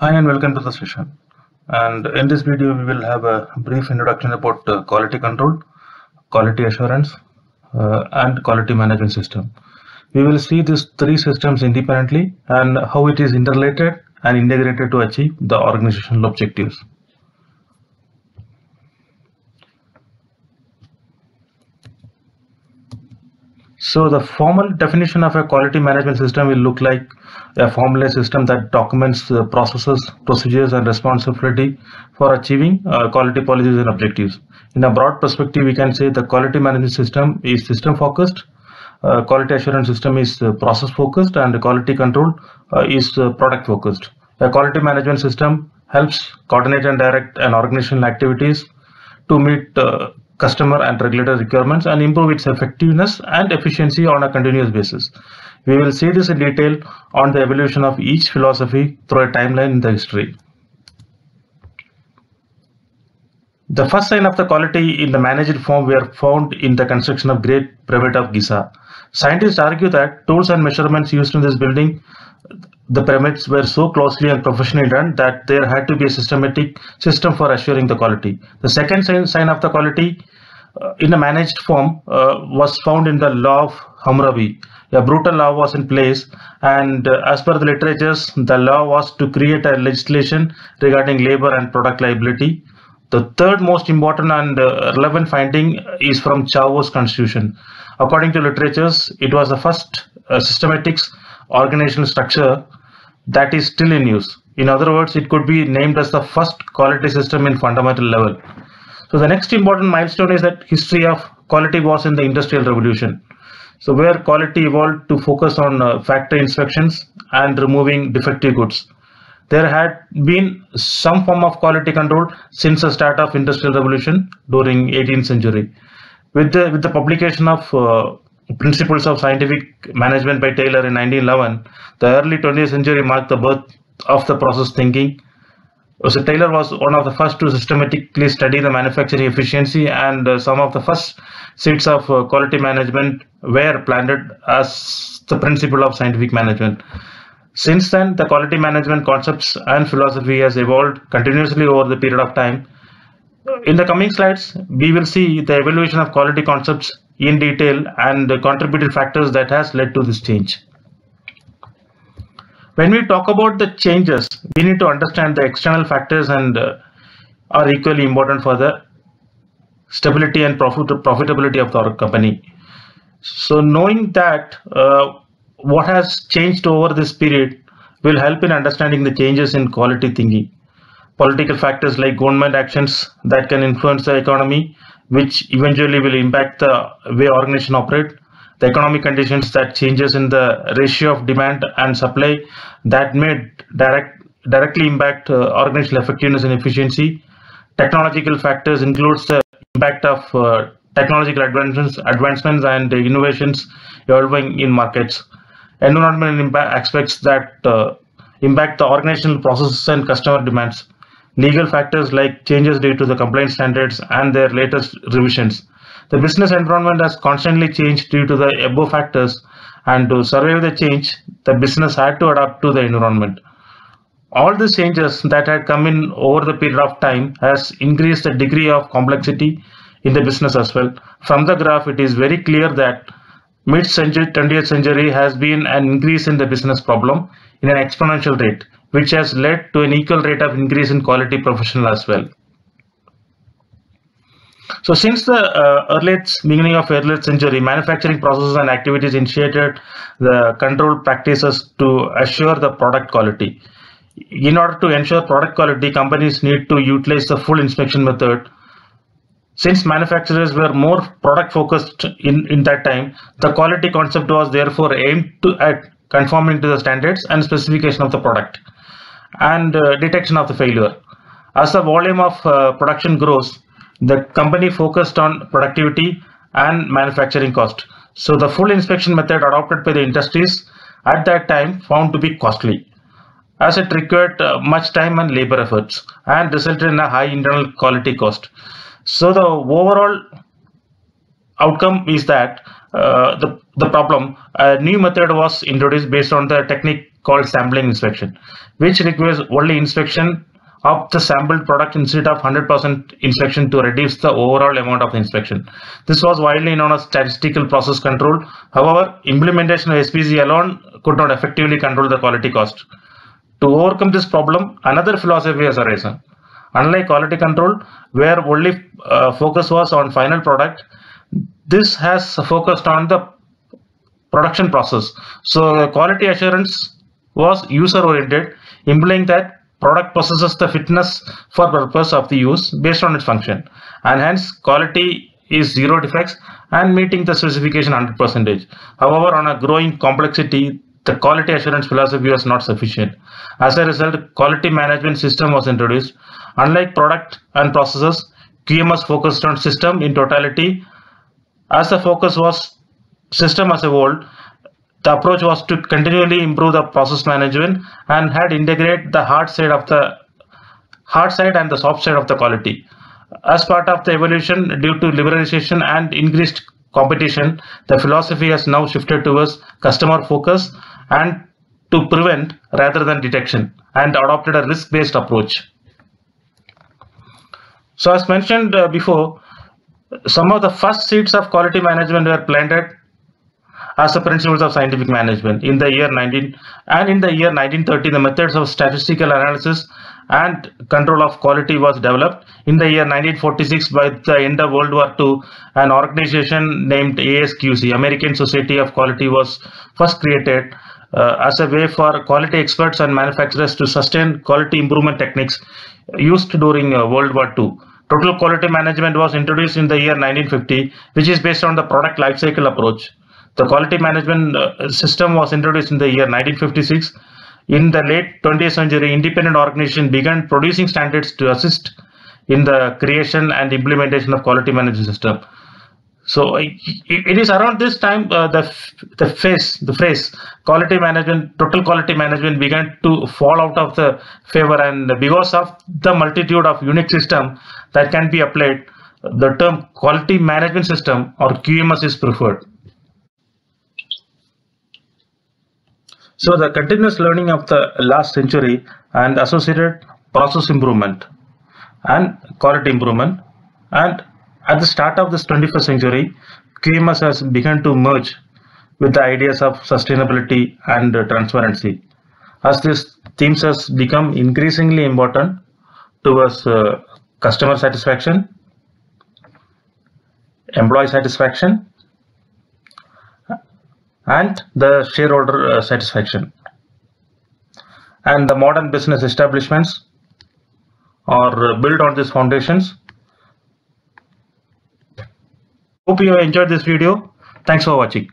Hi and welcome to the session. And in this video, we will have a brief introduction about quality control, quality assurance, and quality management system. We will see these three systems independently and how it is interrelated and integrated to achieve the organizational objectives. So the formal definition of a quality management system will look like a formalized system that documents the processes, procedures, and responsibility for achieving quality policies and objectives. In a broad perspective, we can say the quality management system is system focused, quality assurance system is process focused, and quality control is product focused. A quality management system helps coordinate and direct an organizational activities to meet customer and regulatory requirements and improve its effectiveness and efficiency on a continuous basis. We will see this in detail on the evolution of each philosophy through a timeline in the history. The first sign of the quality in the managed form were found in the construction of Great Pyramid of Giza. Scientists argue that tools and measurements used in this building the pyramids were so closely and professionally done that there had to be a systematic system for assuring the quality. The second sign of the quality in a managed form was found in the law of Hammurabi. A brutal law was in place, and as per the literatures, the law was to create a legislation regarding labor and product liability. The third most important and relevant finding is from Chau's constitution. According to literatures, it was the first systematic organizational structure that is still in use. In other words, it could be named as the first quality system in fundamental level. So the next important milestone is that history of quality was in the Industrial Revolution. So where quality evolved to focus on factory inspections and removing defective goods. There had been some form of quality control since the start of Industrial Revolution during 18th century. With the publication of Principles of Scientific Management by Taylor in 1911, the early 20th century marked the birth of the process thinking. So Taylor was one of the first to systematically study the manufacturing efficiency, and some of the first seeds of quality management were planted as the principle of scientific management. Since then, the quality management concepts and philosophy has evolved continuously over the period of time. In the coming slides, we will see the evaluation of quality concepts in detail and the contributing factors that has led to this change. When we talk about the changes, we need to understand the external factors and are equally important for the stability and profitability of our company. So knowing that what has changed over this period will help in understanding the changes in quality thinking. Political factors like government actions that can influence the economy, which eventually will impact the way organizations operate. The economic conditions that changes in the ratio of demand and supply that may directly impact organizational effectiveness and efficiency. Technological factors includes the impact of technological advancements and innovations evolving in markets. Environmental impact aspects that impact the organizational processes and customer demands. Legal factors like changes due to the compliance standards and their latest revisions. The business environment has constantly changed due to the above factors, and to survive the change, the business had to adapt to the environment. All the changes that had come in over the period of time has increased the degree of complexity in the business as well. From the graph, it is very clear that mid-century, 20th century has been an increase in the business problem in an exponential rate, which has led to an equal rate of increase in quality professional as well. So since the beginning of earlier century, manufacturing processes and activities initiated the control practices to assure the product quality. In order to ensure product quality, companies need to utilize the full inspection method. Since manufacturers were more product focused in that time, the quality concept was therefore aimed at conforming to the standards and specification of the product and detection of the failure. As the volume of production grows, the company focused on productivity and manufacturing cost. So the full inspection method adopted by the industries at that time found to be costly, as it required much time and labor efforts and resulted in a high internal quality cost. So the overall outcome is that the problem, a new method was introduced based on the technique called sampling inspection, which requires only inspection of the sampled product instead of 100% inspection to reduce the overall amount of inspection. This was widely known as statistical process control. However, implementation of SPC alone could not effectively control the quality cost. To overcome this problem, another philosophy has arisen. Unlike quality control, where only focus was on final product, this has focused on the production process. So quality assurance was user oriented, implying that product possesses the fitness for purpose of the use based on its function, and hence quality is zero defects and meeting the specification 100%. However, on a growing complexity, the quality assurance philosophy was not sufficient. As a result, quality management system was introduced. Unlike product and processes, QMS focused on system in totality. As the focus was system as a whole, the approach was to continually improve the process management and had integrate the hard side and the soft side of the quality. As part of the evolution due to liberalization and increased competition, the philosophy has now shifted towards customer focus and to prevent rather than detection, and adopted a risk-based approach. So as mentioned before, some of the first seeds of quality management were planted as the principles of scientific management in the year 1930. The methods of statistical analysis and control of quality was developed. In the year 1946, by the end of World War II, an organization named ASQC, American Society of Quality, was first created as a way for quality experts and manufacturers to sustain quality improvement techniques used during World War II. Total quality management was introduced in the year 1950, which is based on the product lifecycle approach. The quality management system was introduced in the year 1956. In the late 20th century, independent organizations began producing standards to assist in the creation and implementation of quality management system. So it is around this time the phrase quality management, total quality management, began to fall out of the favor, and because of the multitude of unique systems that can be applied, the term quality management system or QMS is preferred. So the continuous learning of the last century and associated process improvement and quality improvement, and at the start of this 21st century, QMS has begun to merge with the ideas of sustainability and transparency, as these themes has become increasingly important towards customer satisfaction, employee satisfaction, and the shareholder satisfaction. And the modern business establishments are built on these foundations. Hope you have enjoyed this video. Thanks for watching.